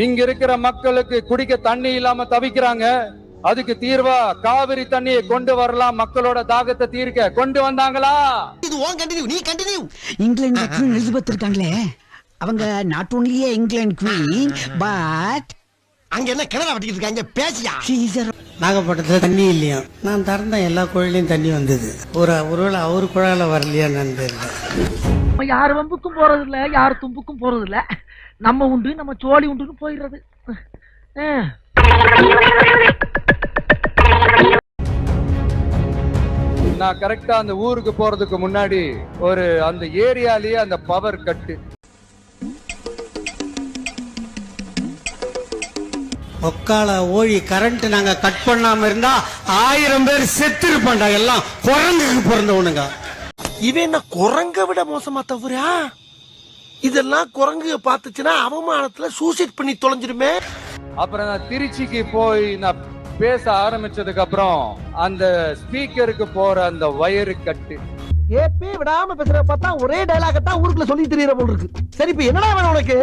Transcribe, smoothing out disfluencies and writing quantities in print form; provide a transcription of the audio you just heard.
இங்க இருக்கிற மக்களுக்கு குடிக்க தண்ணி இல்லாம தவிக்கிறாங்க. அதுக்கு தீர்வா காவிரி தண்ணியை கொண்டு வரலாம், மக்களோட தாகத்தை தீர்க்க. கொண்டு வந்தாங்களா? இது ஓன் கண்டினியூ, நீ கண்டினியூ. இங்கிலாந்து குவீன் எலிசபெத் இருக்காங்களே, அவங்க not only England queen but அங்க என்ன கிணறு வெட்டிட்டு இருக்காங்க, பேசியா? நாகப்பட்டினத்துல தண்ணி இல்லையா, நான் திறந்த எல்லா குழாயிலையும் தண்ணி வந்தது. ஒருவேளை அவரு குழாயில வரலையா நான் தெரியல. யார் வம்புக்கும் போறது இல்ல, யார் தும்புக்கும் போறது இல்ல. நம்ம உண்டு நம்ம சோழி உண்டுன்னு போயிடுறது. நான் கரெக்டா அந்த ஊருக்கு போறதுக்கு முன்னாடி அந்த ஏரியாலயே அந்த பவர் கட்டு. ஒக்கால ஓழி கரண்ட் நாங்க கட் பண்ணாம இருந்தா 1000 பேர் செத்து இருப்பாண்டா. எல்லாம் குரங்குக்கு பிறந்தவனுங்க. இவன் என்ன குரங்க விட மோசமா தவறா? இதெல்லாம் குரங்கு பாத்துச்சுன்னா அவமானத்துல சூசைட் பண்ணி தொலைஞ்சிருமே. அப்புறம் நான் திருச்சிக்கு போய் நான் பேச ஆரம்பிச்சதுக்கு அப்புறம் அந்த ஸ்பீக்கருக்கு போற அந்த வயரு கட்டு. ஏப்பே விடாம பேசுற பார்த்தா ஒரே டயலாக தான் ஊருக்குள்ள சொல்லி தெரியற போல இருக்கு. சரி இப்ப என்னடா வேணும் உனக்கு?